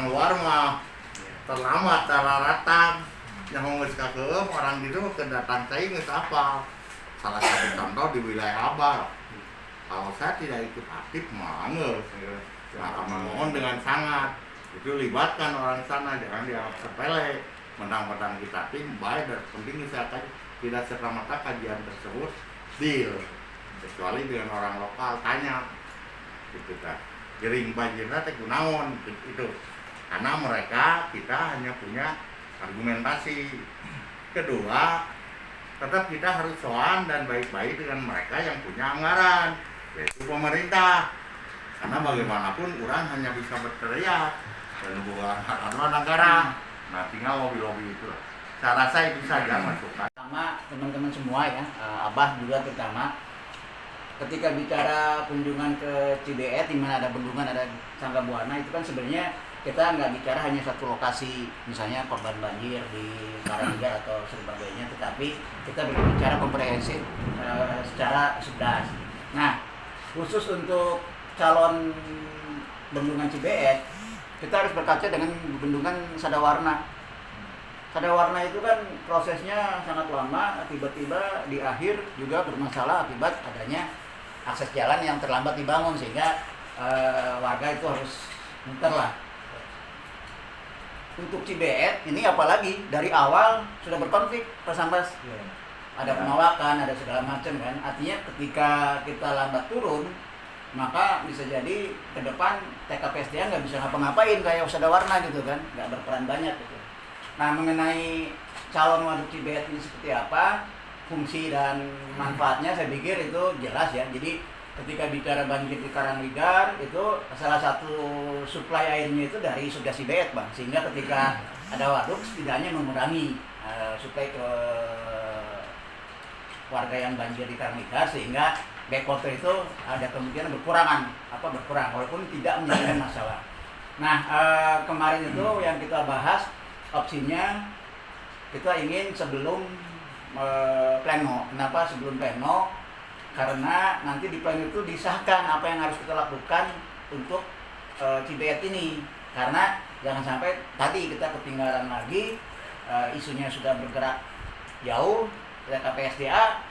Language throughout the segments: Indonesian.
orang luar mah terlambat rata yang ngomong ke orang gitu kedatang saya nggak apa. Salah satu contoh di wilayah Abal. Kalau saya tidak ikut aktif mangga, saya akan memohon dengan sangat. Itu libatkan orang sana, jangan dianggap sepele. Menang-menang kita tim baik dan penting saya tidak serta-merta kajian tersebut deal. Kecuali dengan orang lokal tanya, gitu kan. Gering banjirnya teh kunaon itu. Karena mereka kita hanya punya argumentasi. Kedua, tetap kita harus soan dan baik-baik dengan mereka yang punya anggaran, yaitu pemerintah. Karena bagaimanapun orang hanya bisa berteriak dan bukan negara. Nah, tinggal lobby-lobby itu. Saya rasa itu saja masukan. Sama teman-teman semua ya, Abah juga terutama. Ketika bicara kunjungan ke Cibeet, di mana ada bendungan, ada Sangga Buana, itu kan sebenarnya kita nggak bicara hanya satu lokasi, misalnya korban banjir di Karanganyar atau sebagainya, tetapi kita berbicara komprehensif secara cerdas. Nah, khusus untuk calon bendungan Cibeet, kita harus berkaca dengan bendungan Sadawarna. Sadawarna itu kan prosesnya sangat lama, tiba-tiba di akhir juga bermasalah akibat adanya akses jalan yang terlambat dibangun, sehingga warga itu harus muter lah. Untuk Cibeet ini apalagi dari awal sudah berkonflik Pasambas, ada penolakan, ada segala macam kan. Artinya ketika kita lambat turun, maka bisa jadi ke depan TKPSDA nggak bisa ngapa-ngapain kayak Sadawarna gitu kan, nggak berperan banyak gitu. Nah, mengenai calon waduk Cibeet ini seperti apa, fungsi dan manfaatnya saya pikir itu jelas ya. Jadi ketika bicara banjir di Karanganyar itu salah satu suplai airnya itu dari Sudah Cibeet, Bang. Sehingga ketika ada waduk setidaknya mengurangi suplai ke warga yang banjir di Karanganyar, sehingga backwater itu ada kemungkinan berkurang walaupun tidak menyelesaikan masalah. Nah, kemarin itu yang kita bahas opsinya kita ingin sebelum pleno. Kenapa sebelum pleno? Karena nanti di pleno itu disahkan apa yang harus kita lakukan untuk Cibeet ini. Karena jangan sampai tadi kita ketinggalan lagi, isunya sudah bergerak jauh, KPSDA.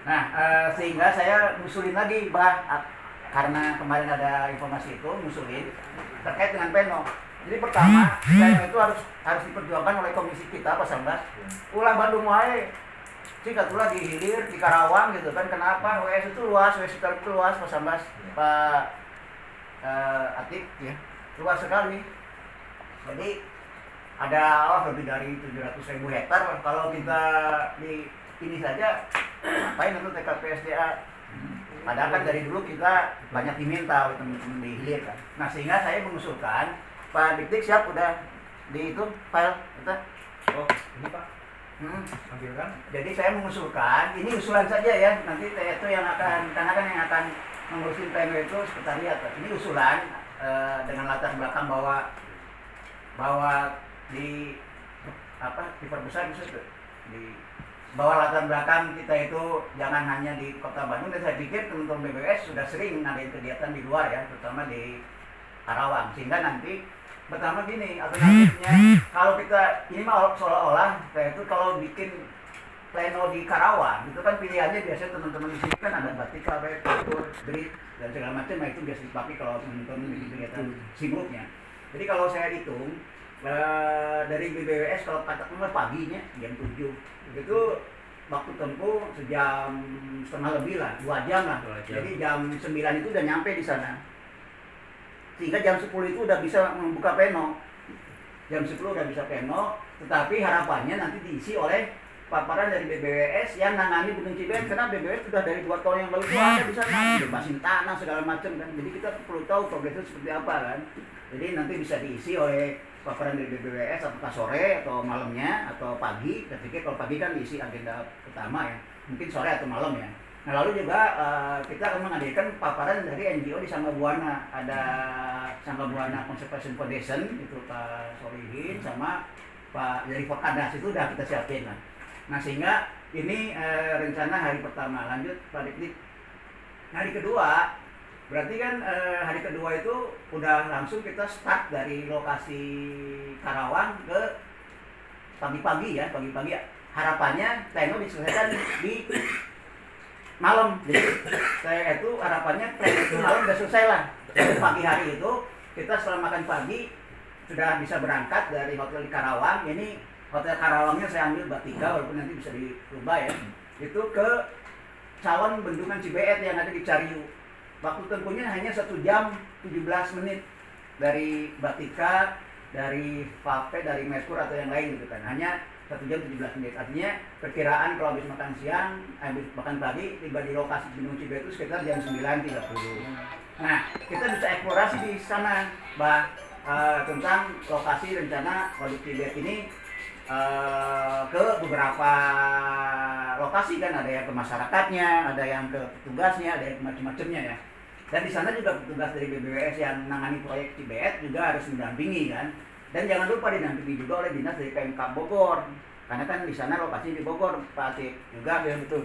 Nah, sehingga saya ngusulin lagi, karena kemarin ada informasi itu, ngusulin terkait dengan pleno. Jadi pertama, pleno itu harus diperjuangkan oleh komisi kita, Pasambas. Ulah Bandung wae. Jika tulah di hilir, di Karawang gitu kan. Kenapa? WS itu luas, WS itu luas, Pasambas. Pak Atik ya. Luas sekali. Jadi ada lebih dari 700.000 hektar. Kalau kita di ini saja, ngapain untuk TKPSDA? Padahal kan dari dulu kita banyak diminta oleh teman-teman di hilir kan. Nah, sehingga saya mengusulkan, Pak Dik siap udah di itu file kita. Oh, ini Pak. Ambilkan. Jadi saya mengusulkan, ini usulan saja ya. Nanti itu yang akan, karena kan yang akan mengurusin pleno itu sekretariat. Ini usulan dengan latar belakang bahwa di diperbesar bisa di bahwa latar belakang kita itu jangan hanya di Kota Bandung. Dan saya pikir teman-teman BBS sudah sering ngadain kegiatan di luar ya, terutama di Karawang. Sehingga nanti pertama gini, alternatifnya kalau kita ini mah seolah-olah itu kalau bikin pleno di Karawang itu kan pilihannya biasanya teman-teman di sini kan ada batik, kultur, grid dan segala macam. Nah, itu biasa dipakai kalau teman-teman bikin kegiatan sibuknya. Jadi kalau saya hitung dari BBWS kalau katakanlah paginya jam 7 itu waktu tempuh sejam setengah lebih lah, 2 jam lah. Jadi jam 9 itu udah nyampe di sana. Sehingga jam 10 itu udah bisa membuka pleno. Jam 10 udah bisa pleno, tetapi harapannya nanti diisi oleh paparan dari BBWS yang nangani Gunung Cibeet, karena BBWS sudah dari 2 tahun yang lalu itu ada di sana, bebasin tanah segala macam kan. Jadi kita perlu tahu progresnya seperti apa kan. Jadi nanti bisa diisi oleh paparan dari BBWS apakah sore atau malamnya atau pagi. Ketika kalau pagi kan diisi agenda utama ya, mungkin sore atau malam ya. Nah, lalu juga kita akan menghadirkan paparan dari NGO di Sangga Buana. Ada Sangga Buana Conservation Foundation, itu Pak Solihin, sama Pak dari Fokadas itu udah kita siapin lah. Nah, sehingga ini rencana hari pertama. Lanjut Pak Dik. Hari kedua Berarti kan hari kedua itu udah langsung kita start dari lokasi Karawang ke pagi-pagi ya, pagi-pagi. Harapannya pleno diselesaikan di malam. Jadi saya itu harapannya pleno itu malam udah selesai lah. Jadi pagi hari itu kita setelah makan pagi sudah bisa berangkat dari hotel di Karawang. Ini hotel Karawangnya saya ambil Batika, walaupun nanti bisa dirubah ya. Itu ke calon bendungan Cibeet yang ada di Cariu. Waktu tempuhnya hanya 1 jam 17 menit dari Batika, dari Vape, dari Merkur atau yang lain gitu kan. Hanya 1 jam 17 menit. Artinya perkiraan kalau habis makan siang, habis makan pagi, tiba di lokasi Bendungan Cibeet itu sekitar jam 9.30. Nah, kita bisa eksplorasi di sana, tentang lokasi rencana Waduk Cibeet ini ke beberapa lokasi kan, ada yang ke masyarakatnya, ada yang ke petugasnya, ada yang macam-macamnya ya. Dan di sana juga petugas dari BBWS yang menangani proyek Cibeet juga harus mendampingi kan. Dan jangan lupa dinampingi juga oleh dinas dari PMK Bogor, karena kan di sana lokasi di Bogor, Pak Atik juga ya betul.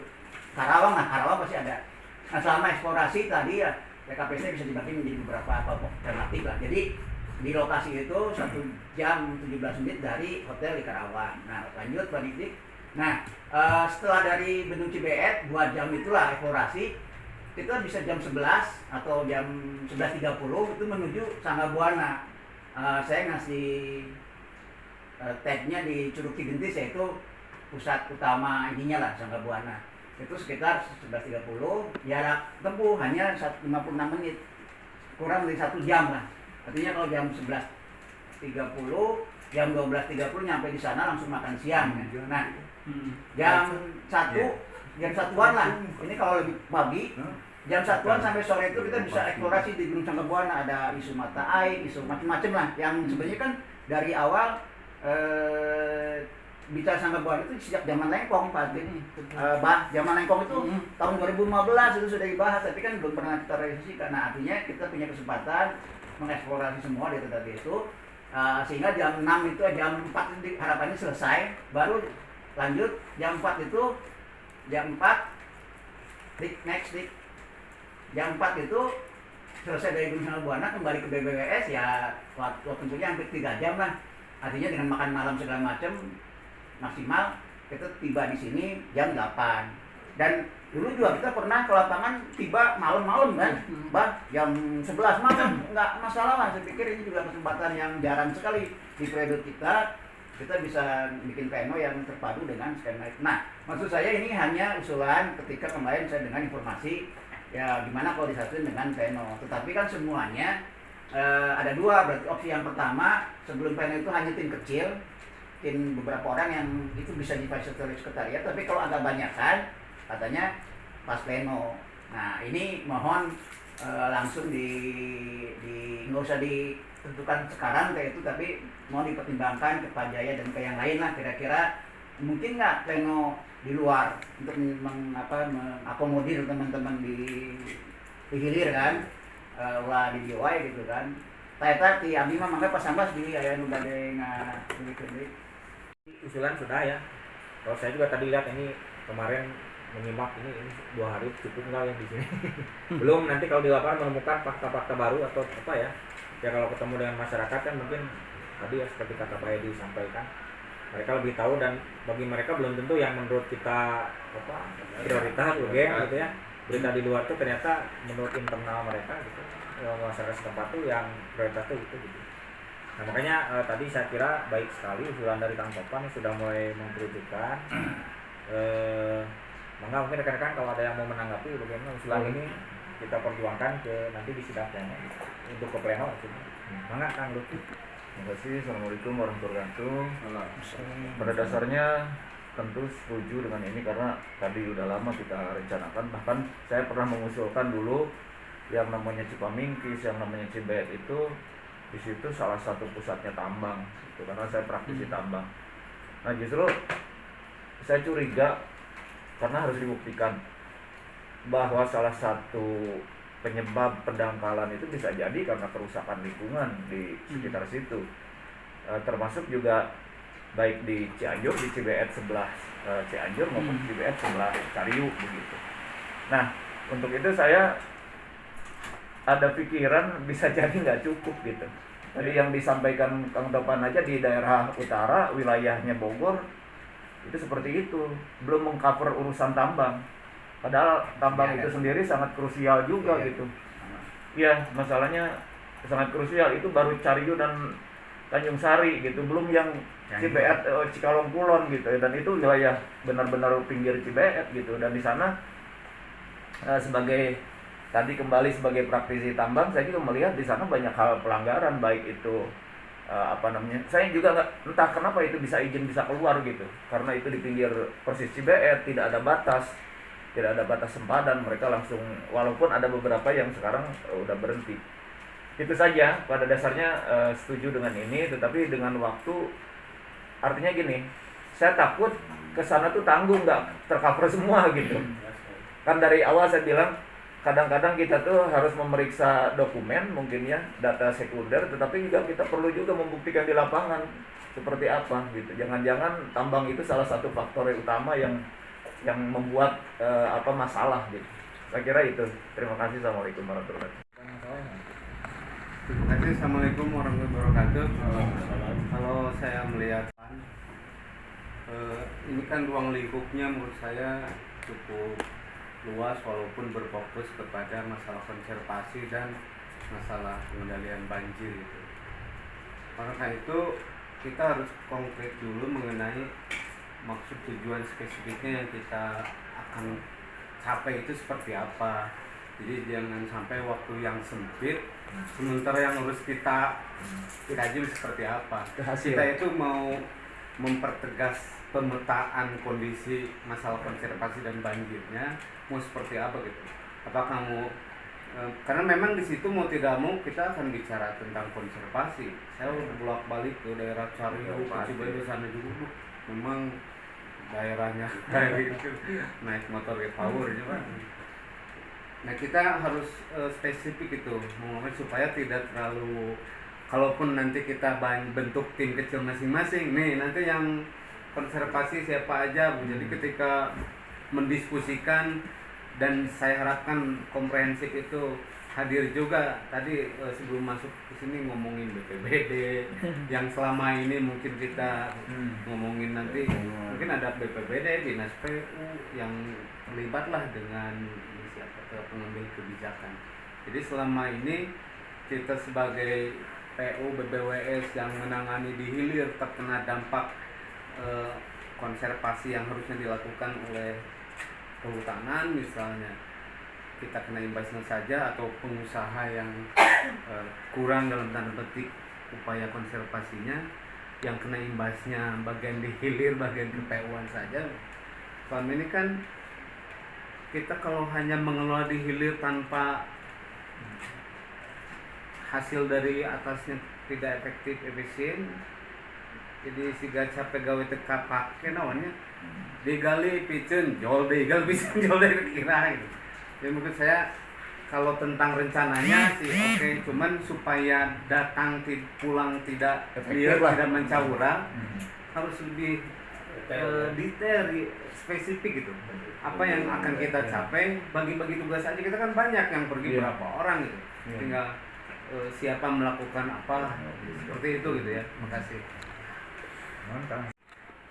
Karawang pasti ada. Nah selama eksplorasi tadi ya PKPC bisa dibagi menjadi beberapa kelompok alternatif lah. Jadi di lokasi itu 1 jam 17 menit dari hotel di Karawang. Nah lanjut Pak Dik. Nah setelah dari Bendung Cibeet 2 jam itulah eksplorasi, kita bisa jam 11 atau jam 11.30 itu menuju Sangga Buana. Saya ngasih tagnya di Curug Cigentis, yaitu pusat utama ininya lah Sangga Buana. Itu sekitar 11.30, jarak tempuh hanya 56 menit, kurang dari 1 jam lah. Artinya kalau jam 11.30, jam 12.30 nyampe di sana langsung makan siang. Nah, jam 1-an lah. Ini kalau lebih pagi, jam 1-an sampai sore itu kita bisa eksplorasi di Gunung Sangga Buana. Ada isu mata air, isu macam-macam lah. Yang sebenarnya kan dari awal bicara Sangga Buana itu sejak zaman Lengkong, Pak. Zaman Lengkong itu tahun 2015 itu sudah dibahas, tapi kan belum pernah kita revisi. Karena artinya kita punya kesempatan mengeksplorasi semua di tempat itu, sehingga jam 6 itu jam 4 itu harapannya selesai, baru lanjut jam 4 itu jam 4 jam 4 itu selesai dari Gunung Sangga Buana kembali ke BBWS ya, waktu tentunya hampir 3 jam lah. Artinya dengan makan malam segala macam maksimal kita tiba di sini jam 8. Dan dulu juga kita pernah ke lapangan tiba malam-malam kan, jam 11 malam, nggak masalah lah. Saya pikir ini juga kesempatan yang jarang sekali di periode kita bisa bikin pleno yang terpadu dengan skema. Nah, maksud saya ini hanya usulan ketika kemarin saya dengar informasi ya gimana kalau disatuin dengan pleno. Tetapi kan semuanya ada 2, berarti opsi yang pertama sebelum pleno itu hanya tim kecil, tim beberapa orang yang itu bisa difasilitasi sekretariat, tapi kalau agak banyak kan katanya pas pleno. Nah ini mohon langsung nggak usah ditentukan sekarang kayak itu, tapi mau dipertimbangkan ke Pak Jaya dan ke yang lain lah, kira-kira mungkin nggak pleno di luar untuk mengakomodir teman-teman di hilir kan, ulah di DIY gitu kan. Tadi abdi mah mangga pas sambas di aya nu bade ngabeli. Usulan sudah ya. Kalau saya juga tadi lihat ini kemarin menyimak ini 2 hari cukup nggak yang di sini. Belum nanti kalau di lapangan menemukan fakta-fakta baru atau apa ya. Ya kalau ketemu dengan masyarakat kan mungkin tadi ya seperti kata Pak Edi sampaikan, mereka lebih tahu, dan bagi mereka belum tentu yang menurut kita prioritas gitu ya. Berita di luar tuh ternyata menurut internal mereka gitu. Masyarakat setempat tuh yang prioritas tuh gitu. Nah makanya tadi saya kira baik sekali usulan dari Kang Topan yang sudah mulai mengkerucutkan. Maka mungkin rekan-rekan kalau ada yang mau menanggapi bagaimana usulan ini kita perjuangkan ke nanti di sidang pleno untuk ke pleno. Mangga Kang Lutfi. Terima kasih. Assalamualaikum warahmatullahi wabarakatuh. Pada dasarnya tentu setuju dengan ini karena tadi udah lama kita rencanakan. Bahkan saya pernah mengusulkan dulu yang namanya Cipamingkis, yang namanya Cibeet itu di situ salah satu pusatnya tambang, gitu, karena saya praktisi tambang. Nah justru saya curiga karena harus dibuktikan bahwa salah satu penyebab pendangkalan itu bisa jadi karena kerusakan lingkungan di sekitar situ, termasuk juga baik di Cianjur, di Cibeet sebelah Cianjur maupun Cibeet sebelah Cariu begitu. Nah untuk itu saya ada pikiran bisa jadi nggak cukup gitu. Tadi yang disampaikan Kang Topan aja di daerah utara, wilayahnya Bogor, itu seperti itu, belum mengcover urusan tambang. Padahal tambang itu sendiri sangat krusial juga gitu. Iya, masalahnya sangat krusial itu baru Cariu dan Tanjung Sari gitu, belum yang Cibeet, Cikalong Kulon gitu. Dan itu wilayah benar-benar pinggir Cibeet gitu. Dan di sana sebagai tadi kembali sebagai praktisi tambang, saya juga melihat di sana banyak hal pelanggaran, baik itu saya juga nggak, entah kenapa itu bisa izin bisa keluar gitu, karena itu di pinggir persis Cibeet, tidak ada batas sempadan, mereka langsung, walaupun ada beberapa yang sekarang udah berhenti. Itu saja, pada dasarnya setuju dengan ini, tetapi dengan waktu, artinya gini, saya takut kesana tuh tanggung, nggak tercover semua gitu. Kan dari awal saya bilang, kadang-kadang kita tuh harus memeriksa dokumen, mungkin ya, data sekunder, tetapi juga kita perlu juga membuktikan di lapangan seperti apa gitu. Jangan-jangan tambang itu salah satu faktor yang utama yang membuat masalah gitu. Saya kira itu. Terima kasih. Assalamualaikum warahmatullahi wabarakatuh. Terima kasih. Assalamualaikum warahmatullahi wabarakatuh. Kalau saya melihat ini kan ruang lingkupnya menurut saya cukup luas, walaupun berfokus kepada masalah konservasi dan masalah pengendalian banjir gitu. Maka itu kita harus konkret dulu mengenai maksud tujuan spesifiknya yang kita akan capai itu seperti apa. Jadi jangan sampai waktu yang sempit sementara yang harus kita kaji seperti apa. Kita itu mau mempertegas pemetaan kondisi masalah konservasi dan banjirnya mau seperti apa gitu. Apakah mau karena memang di situ mau tidak mau kita akan bicara tentang konservasi. Saya udah bolak-balik ke daerah Cariu, Cibeet sana juga, memang daerahnya kayak gitu, naik motor ke power juga. Nah kita harus spesifik itu ngomongnya supaya tidak terlalu, kalaupun nanti kita bentuk tim kecil masing-masing, nih nanti yang konservasi siapa aja, jadi ketika mendiskusikan, dan saya harapkan komprehensif itu hadir juga. Tadi sebelum masuk ke sini ngomongin BPBD yang selama ini mungkin kita ngomongin, nanti mungkin ada BPBD, Dinas PU yang terlibatlah dengan siapa pengambil kebijakan. Jadi selama ini kita sebagai PU BBWS yang menangani di hilir terkena dampak konservasi yang harusnya dilakukan oleh kehutanan misalnya, kita kena imbasnya saja, atau pengusaha yang kurang dalam tanda petik upaya konservasinya, yang kena imbasnya bagian di hilir, bagian kepewan saja. Selama ini kan kita kalau hanya mengelola di hilir tanpa hasil dari atasnya tidak efektif efisien, jadi siga capek gawe teka pake namanya digali picen jol digal bisa jol dari kira gitu. Jadi menurut saya kalau tentang rencananya sih oke, cuman supaya datang pulang tidak liar, tidak mencawura, harus lebih detail, spesifik gitu. Apa yang akan kita capai, bagi-bagi tugas aja, kita kan banyak yang pergi berapa orang gitu. Tinggal siapa melakukan apa seperti itu gitu ya. Makasih.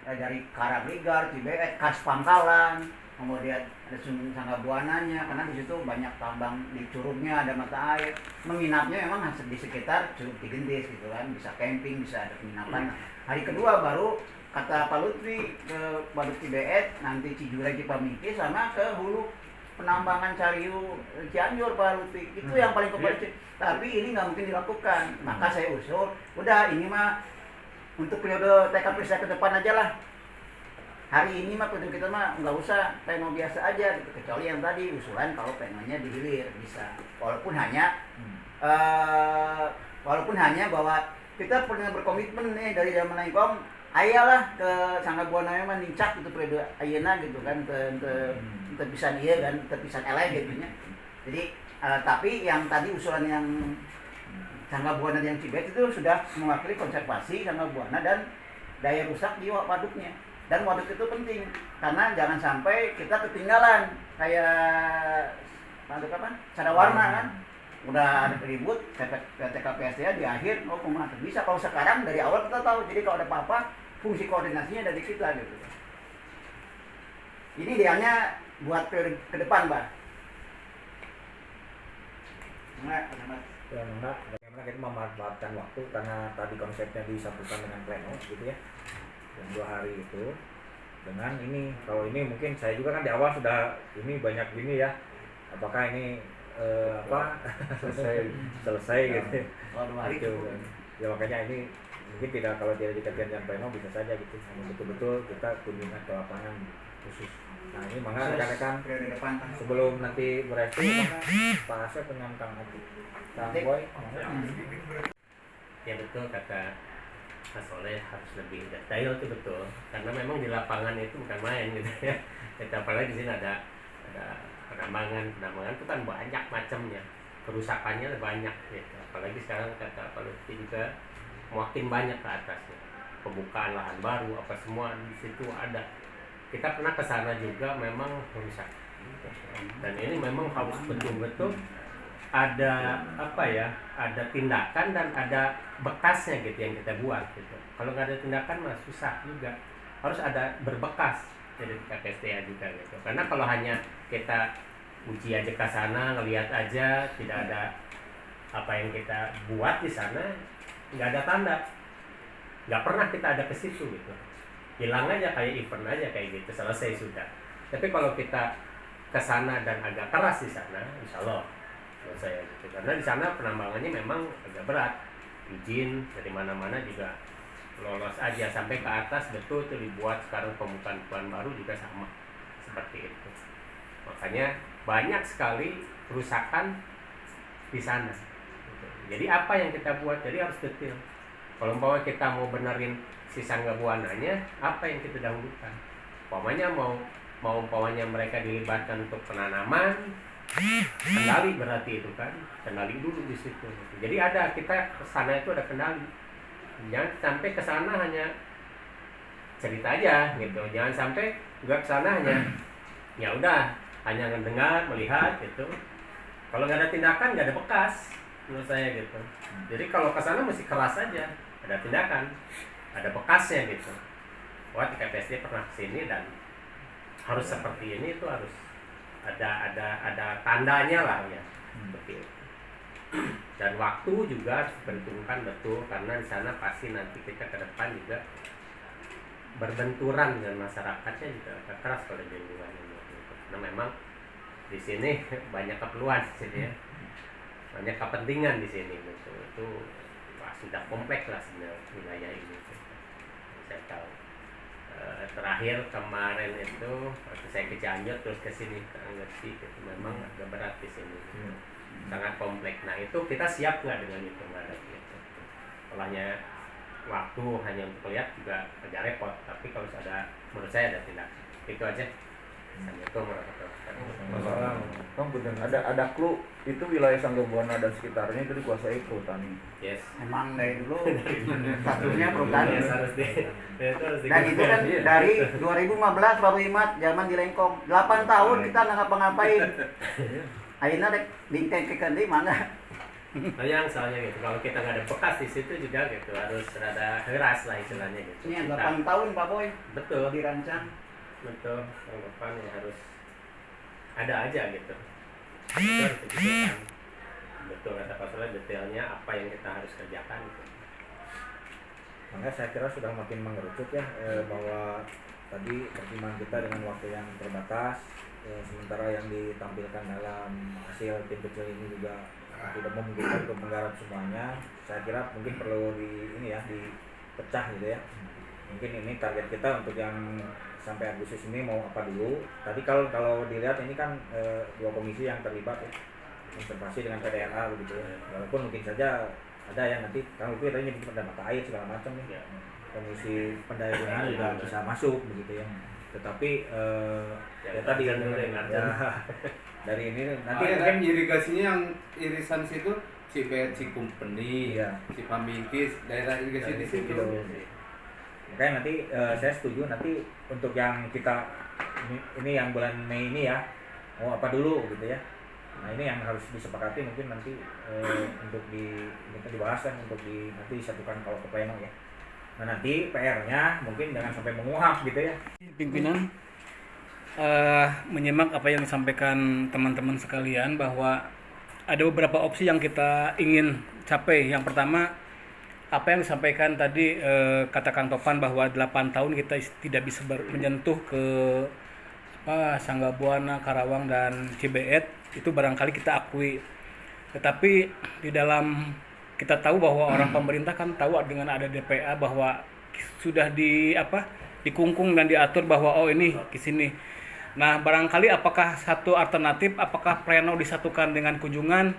Dari Karabligar, Cibeet, Kas Pangkalan, kemudian ada Sangga Buananya, karena di situ banyak tambang, di Curugnya ada mata air. Menginapnya memang di sekitar Curug Cigendis gitu kan, bisa camping, bisa ada penginapan. Hari kedua baru kata Pak Lutfi ke Badut Cibeet, nanti Cijure Cipamiki, sama ke hulu penambangan Cariu Cianjur Pak Lutfi. Itu yang paling kompleks. Tapi ini nggak mungkin dilakukan. Maka saya usul, udah ini mah untuk periode TKP saya ke depan aja lah. Hari ini mah kita mah nggak usah pleno biasa aja gitu, kecuali yang tadi usulan kalau plenonya dihilir bisa. Walaupun hanya bahwa kita pernah berkomitmen nih dari zaman Naikong, ayalah ke Sangga Buana mah nincak gitu periode ayeuna gitu kan, terpisan ieu dan terpisan eleh gitu nya. Jadi tapi yang tadi usulan yang Sangga Buana yang Cibeet itu sudah mewakili konservasi Sangga Buana dan daya rusak di waduknya. Dan waduk itu penting karena jangan sampai kita ketinggalan kayak waduk apa? Cadawarna kan. udah ada ribut PT KPSDA di akhir kumaha bisa. Kalau sekarang dari awal kita tahu, jadi kalau ada apa-apa fungsi koordinasinya dari kita gitu. Ini idealnya buat periode ke depan, Pak. Ya, bagaimana kita memanfaatkan waktu, karena tadi konsepnya disatukan dengan pleno gitu ya, yang 2 hari itu dengan ini. Kalau ini mungkin saya juga kan di awal sudah ini banyak gini ya, apakah ini selesai gitu. Kalau 2 hari Gitu. Ya makanya ini mungkin tidak, kalau tidak dikaitkan dengan pleno bisa saja gitu, hanya betul-betul kita kunjungan ke lapangan khusus. Nah ini makanya rekan-rekan periode depan, Pak. sebelum nanti berestu Pak Asep dengan Kang Ati, Kang Boy, Ya betul kata Mas Soleh, harus lebih detail itu betul, karena memang di lapangan itu bukan main gitu ya. Kita apalagi di sini ada penambangan itu kan banyak macamnya, kerusakannya banyak gitu. Apalagi sekarang kata Pak Lutfi juga makin banyak ke atasnya, pembukaan lahan baru apa semua di situ ada. Kita pernah ke sana juga, memang rusak. Dan ini memang harus betul-betul ada ada tindakan dan ada bekasnya gitu yang kita buat gitu. Kalau nggak ada tindakan mah susah juga. Harus ada berbekas dari KPSDA juga gitu. Karena kalau hanya kita uji aja ke sana, ngelihat aja, tidak ada apa yang kita buat di sana, nggak ada tanda. Nggak pernah kita ada ke situ gitu. Hilang aja kayak event aja kayak gitu, selesai sudah. Tapi kalau kita ke sana dan agak keras di sana, insya Allah menurut saya gitu. Karena di sana penambangannya memang agak berat, izin dari mana-mana juga lolos aja sampai ke atas, betul itu dibuat sekarang pembukaan baru juga sama seperti itu. Makanya banyak sekali kerusakan di sana. Jadi apa yang kita buat, jadi harus detail. Kalau umpama kita mau benerin si Sangga Buananya, apa yang kita dahulukan? Umpamanya mau umpamanya mereka dilibatkan untuk penanaman, kendali berarti itu kan, kendali dulu di situ. Jadi ada, kita kesana itu ada kendali. Jangan sampai kesana hanya cerita aja gitu. Jangan sampai juga kesana hanya ya udah hanya mendengar, melihat gitu. Kalau nggak ada tindakan, nggak ada bekas menurut saya gitu. Jadi kalau kesana mesti keras aja, ada tindakan, ada bekasnya gitu. Wah, di KPSD pernah kesini dan harus seperti ini, itu harus ada tandanya lah ya, seperti itu. Dan waktu juga harus diperhitungkan betul, karena di sana pasti nanti kita ke depan juga berbenturan dengan masyarakatnya juga agak keras kalau di lingkungan ini. Karena memang di sini banyak keperluan di sini ya, banyak kepentingan di sini gitu. Itu sudah kompleks lah sebenarnya wilayah ini. Saya tahu. Terakhir kemarin itu waktu saya ke Cianjur terus ke sini ke Anggersi itu memang agak berat di sini, sangat kompleks. Nah itu kita siap nggak dengan itu, nggak ada gitu. Kalau hanya waktu hanya untuk lihat juga agak repot, tapi kalau ada, menurut saya ada tindakan. Itu aja. Assalamualaikum warahmatullahi wabarakatuh. Ada clue itu wilayah Sangga Buana dan sekitarnya itu dikuasai perhutani. Yes. Memang dari dulu satunya perhutani. Yes, harus Dan itu kan dari 2015 baru Imat zaman di Lengkong 8 tahun kita nggak ngapa-ngapain. Akhirnya bingkai ke kendi mana? Nah yang soalnya gitu, kalau kita nggak ada bekas di situ juga gitu, harus rada keras lah istilahnya gitu. Ini 8 tahun Pak Boy. Betul. Dirancang. Betul, tahun depan ya harus ada aja gitu. Itu harus dipikirkan. Betul kata Pak Soleh, detailnya apa yang kita harus kerjakan gitu. Makanya saya kira sudah makin mengerucut ya, bahwa tadi pertimbangan kita dengan waktu yang terbatas, sementara yang ditampilkan dalam hasil tim kecil ini juga tidak memungkinkan untuk menggarap semuanya. Saya kira mungkin perlu dipecah gitu ya. Mungkin ini target kita untuk yang sampai Agustus ini mau apa dulu. Tadi kalau dilihat ini kan 2 komisi yang terlibat ya, konservasi dengan PDRA begitu ya. Walaupun mungkin saja ada yang nanti kalau itu tadi nyebut mata air segala macam nih. Komisi pendayagunaan juga bisa masuk begitu ya. Tetapi ya tadi kan dari ini nanti kan irigasinya yang irisan situ Cibet, Company, si Pamingkis, daerah irigasi di situ. Makanya nanti saya setuju nanti untuk yang kita ini yang bulan Mei ini ya, mau apa dulu gitu ya. Nah ini yang harus disepakati mungkin nanti untuk kita dibahas kan untuk nanti disatukan kalau ke pleno ya. Nah nanti PR-nya mungkin jangan sampai menguap gitu ya. Pimpinan menyimak apa yang disampaikan teman-teman sekalian bahwa ada beberapa opsi yang kita ingin capai. Yang pertama apa yang disampaikan tadi kata Kang Topan bahwa 8 tahun kita tidak bisa menyentuh ke Sangga Buana, Karawang dan Cibeet, itu barangkali kita akui. Tetapi di dalam kita tahu bahwa orang pemerintah kan tahu dengan ada DPA bahwa sudah dikungkung dan diatur bahwa ini ke sini. Nah, barangkali apakah satu alternatif apakah pleno disatukan dengan kunjungan?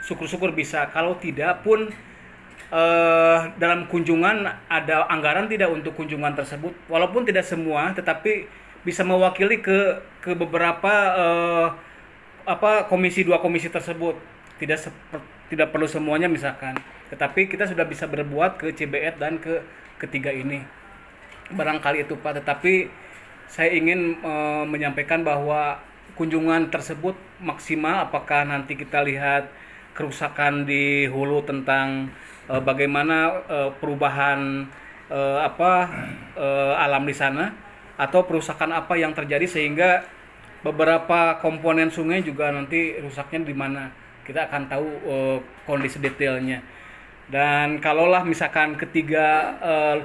Syukur-syukur bisa. Kalau tidak pun dalam kunjungan ada anggaran tidak untuk kunjungan tersebut. Walaupun tidak semua, tetapi bisa mewakili ke beberapa komisi 2 komisi tersebut. Tidak perlu semuanya misalkan, tetapi kita sudah bisa berbuat ke CBET dan ke ketiga ini. Barangkali itu Pak, tetapi saya ingin menyampaikan bahwa kunjungan tersebut maksimal apakah nanti kita lihat kerusakan di hulu tentang bagaimana perubahan alam di sana, atau perusakan apa yang terjadi sehingga beberapa komponen sungai juga nanti rusaknya di mana, kita akan tahu kondisi detailnya. Dan kalaulah misalkan ketiga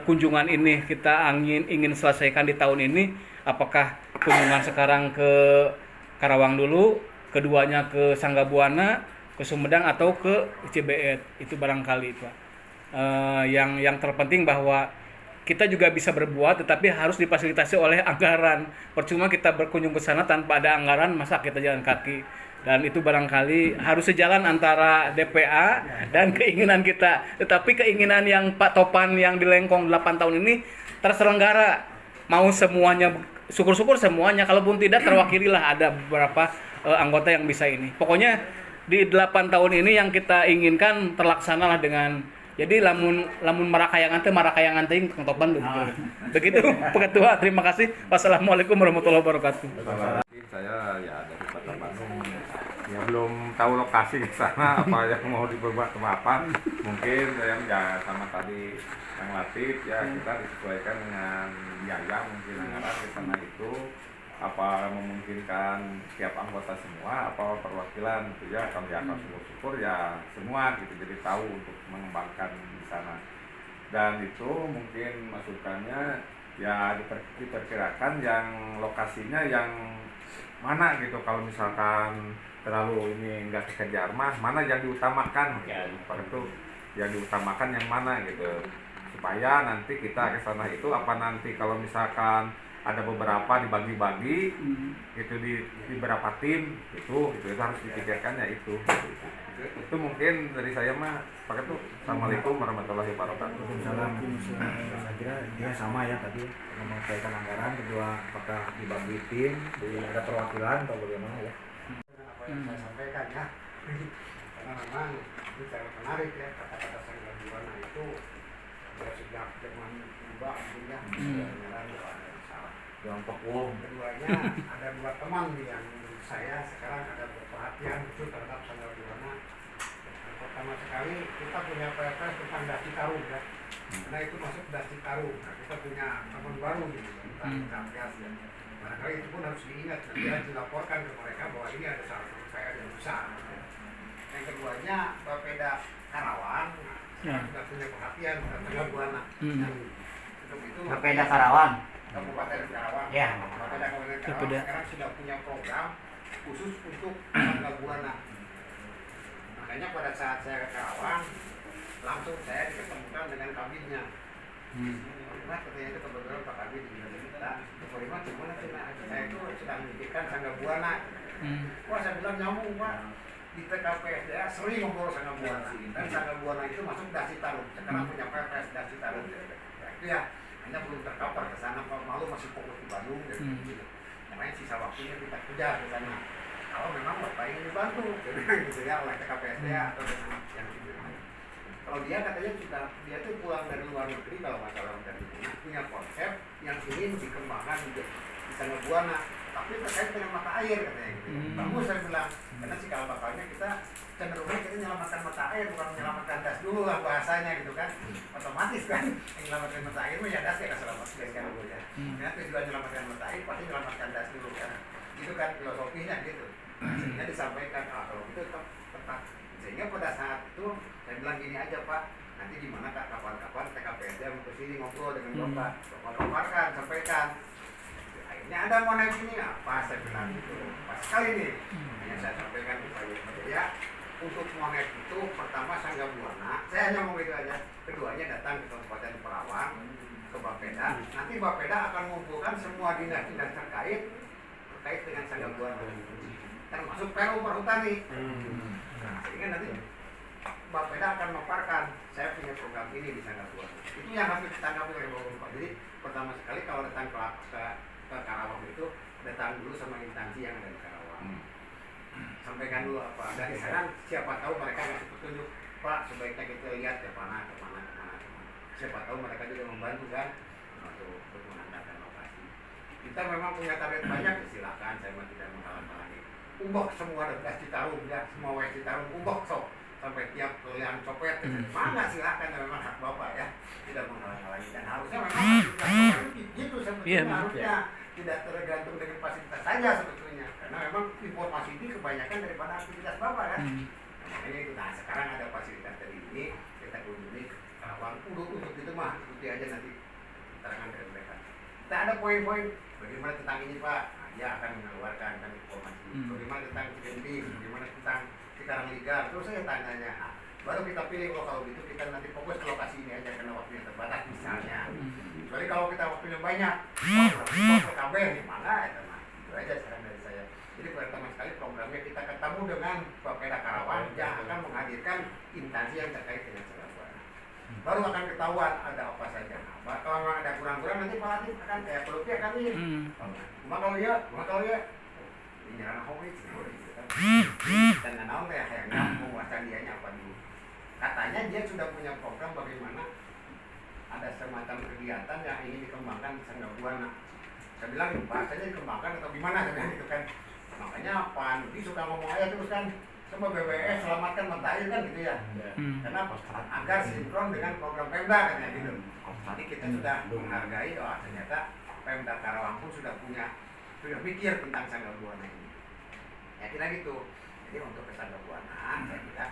kunjungan ini kita ingin selesaikan di tahun ini, apakah kunjungan sekarang ke Karawang dulu, keduanya ke Sangga Buana, ke Sumedang atau ke Cibeet, itu barangkali Pak. Yang terpenting bahwa kita juga bisa berbuat, tetapi harus difasilitasi oleh anggaran. Percuma kita berkunjung ke sana tanpa ada anggaran, masa kita jalan kaki. Dan itu barangkali harus sejalan antara DPA dan keinginan kita. Tetapi keinginan yang Pak Topan yang di Lengkong 8 tahun ini terselenggara. Mau semuanya, syukur-syukur semuanya. Kalaupun tidak, terwakililah ada beberapa anggota yang bisa ini. Pokoknya di 8 tahun ini yang kita inginkan terlaksanalah dengan. Jadi lamun marakayangan teh Kang Topan begitu. Begitu Pak Ketua, terima kasih. Wassalamualaikum warahmatullahi wabarakatuh. Saya ya dari Kota Bandung, ya belum tahu lokasi ke sana apa yang mau dibuat apa. Mungkin saya ya sama tadi yang Latif ya kita disesuaikan dengan biaya mungkin anggaran ke sana itu apa memungkinkan setiap anggota semua apa perwakilan gitu ya, kalau ya syukur ya semua gitu, jadi tahu untuk mengembangkan di sana. Dan itu mungkin masukannya ya diperkirakan yang lokasinya yang mana gitu, kalau misalkan terlalu ini enggak kekejar mana yang diutamakan gitu. Itu yang diutamakan yang mana gitu, supaya nanti kita ke sana itu apa nanti kalau misalkan ada beberapa dibagi-bagi itu di beberapa tim itu harus dipikirkan ya itu mungkin dari saya mah Pak Ketua. Assalamualaikum warahmatullahi wabarakatuh. Waalaikumsalam. Saya kira dia sama ya tadi menyampaikan anggaran, kedua apakah dibagi tim, ada perwakilan atau bagaimana ya. Apa yang saya sampaikan ya, karena memang ini sangat menarik ya, kata-kata Sangga Buana itu sejak zaman Mbak ya, Kelompok umum. Keduanya ada 2 teman yang saya sekarang ada berperhatian khusus terhadap Sangga Buana. Pertama sekali kita punya perpres tentang Dasi Tarum ya, karena itu masuk Dasi Tarum. Nah, kita punya teman baru gitu tentang Kampias ya. Barangkali itu pun harus diingat, nanti harus dilaporkan ke mereka bahwa ini ada salah satu PR yang besar. Yang keduanya Bapeda Karawang, kita punya perhatian tentang Sangga Buana. Untuk itu Bapeda Karawang. Kabupaten Karawang. Ya. Bapeda Kabupaten Karawang sekarang sudah punya program khusus untuk Sangga Buana. Makanya pada saat saya ke Karawang, langsung saya diketemukan dengan kabinnya. Nah, katanya itu kebetulan Pak Kabin di kita. Bagaimana gimana sih? Saya itu sedang memikirkan Sangga Buana. Wah, saya bilang nyambung Pak. Di TKPSDA sering ngobrol Sangga Buana. Dan Sangga Buana itu masuk Dasi Tarum. Sekarang punya perpres Dasi Tarum. Nah, itu ya. Hanya belum tercover ke sana, malu masih fokus di Bandung gitu. Makanya sisa waktunya kita kejar ke sana. Kalau memang Bapak ingin dibantu, gitu ya, oleh TKPSDA atau dengan yang lain. Kalau dia katanya dia tuh pulang dari luar negeri kalau masalah dari mana, punya konsep yang ingin dikembangkan di Sangga Buana. tapi terkait dengan mata air katanya gitu. Bagus saya bilang, karena cikal bakalnya kita cenderungnya kita menyelamatkan mata air bukan menyelamatkan gas dulu lah bahasanya gitu kan. Otomatis kan yang menyelamatkan mata air ya gas ya selamat gas kan dulu ya. Nah tujuan menyelamatkan mata air pasti menyelamatkan gas dulu kan. Itu kan filosofinya gitu. Sehingga disampaikan kalau itu tetap. Sehingga pada saat itu saya bilang gini aja Pak, nanti gimana Kak kapan-kapan TKPSD mau kesini ngobrol dengan Bapak, paparkan, sampaikan. Akhirnya ada mau naik ini apa saya bilang gitu. Pas sekali nih, hanya saya sampaikan ke Pak ya. Untuk monet itu pertama Sangga Buana, saya hanya mau itu aja. Keduanya datang ke Kabupaten Perawang, ke Bapeda. Nanti Bapeda akan mengumpulkan semua dinas-dinas terkait dengan Sangga Buana. Termasuk PU Perhutani. Nah, sehingga nanti Bapeda akan memaparkan saya punya program ini di Sangga Buana. Itu yang harus ditanggapi oleh Bapak. Jadi pertama sekali kalau datang ke Karawang itu datang dulu sama instansi yang ada di Karawang. Sampaikan dulu apa dari sana, siapa tahu mereka ngasih petunjuk Pak sebaiknya kita lihat ke mana. Siapa tahu mereka juga membantu kan untuk menandakan lokasi. Kita memang punya target banyak, silakan saya tidak menghalang-halangi. Ubah semua gas Citarum ya, semua WC Citarum ubah sok sampai tiap yang copet mana silakan, memang hak Bapak ya, tidak menghalang-halangi dan harusnya memang gitu sebetulnya harusnya tidak tergantung dengan fasilitas saja sebetulnya, karena memang informasi ini kebanyakan daripada aktivitas Bapak kan. Makanya itu, nah sekarang ada fasilitas dari ini kita kunjungi Karawang untuk itu mah ikuti aja nanti keterangan dari mereka. Kita ada poin-poin bagaimana tentang ini Pak, nah, dia akan mengeluarkan kan informasi bagaimana tentang CNB, bagaimana tentang sekarang liga, terus saya tanya-tanya. Nah, baru kita pilih kalau gitu kita nanti fokus ke lokasi ini aja karena waktunya terbatas misalnya. Jadi kalau kita waktunya banyak, PKB gimana ya nah, itu aja saran dari saya. Jadi pertama sekali programnya kita ketemu dengan Bapeda Karawang yang akan menghadirkan instansi yang terkait dengan Sangga Buana. Baru akan ketahuan ada apa saja. Nah, kalau memang ada kurang-kurang nanti Pak Latif akan kayak peluknya kan ini. Kalau ya, ini ranah hobi gitu kan. Dan naon teh hayangna menguasai dianya apa dulu. Katanya dia sudah punya program bagaimana ada semacam kegiatan yang ingin dikembangkan di Sangga Buana. Saya bilang bahasanya dikembangkan atau gimana saya bilang gitu kan. Makanya Pak Nudi suka ngomong aja terus kan sama BBS selamatkan mata air kan gitu ya. Kenapa? Agar sinkron dengan program Pemda katanya gitu. Jadi kita sudah menghargai ternyata Pemda Karawang pun sudah pikir tentang Sangga Buana ini. Ya kira gitu. Jadi untuk ke Sangga Buana saya kira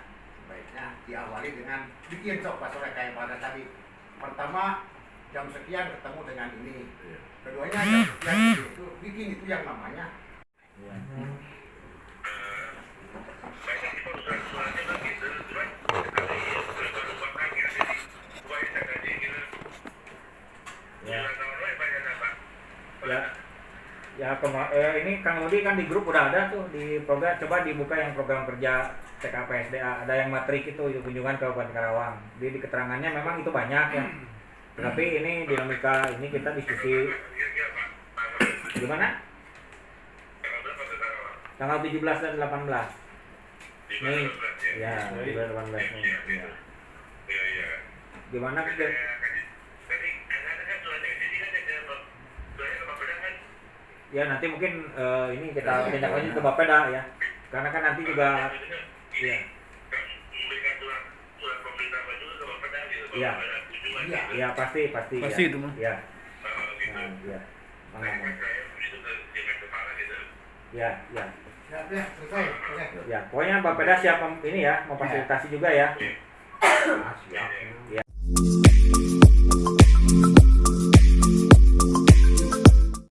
sebaiknya diawali dengan bikin sok pas sore kayak pada tadi. Pertama jam sekian ketemu dengan ini. Keduanya jam sekian itu bikin itu yang namanya. Ini Kang Ludi kan di grup udah ada tuh di program, coba dibuka yang program kerja TKPSDA, ada yang matrik itu kunjungan ke Kabupaten Karawang. Di keterangannya memang itu banyak ya. Tapi ini dinamika ini kita diskusi gimana? Tanggal 17 dan 18 Mei. Ya, 18 Mei. Ya. Gimana kita? Ya nanti mungkin ini kita tindak lanjut ke Bapeda ya. Karena kan nanti juga ya. Iya. Iya pasti Pasti ya. itu mah. Iya. Nah, iya. Ya. Ya, selesai. Ya, pokoknya Bapeda siap ini ya, memfasilitasi juga ya. Siap. Ya.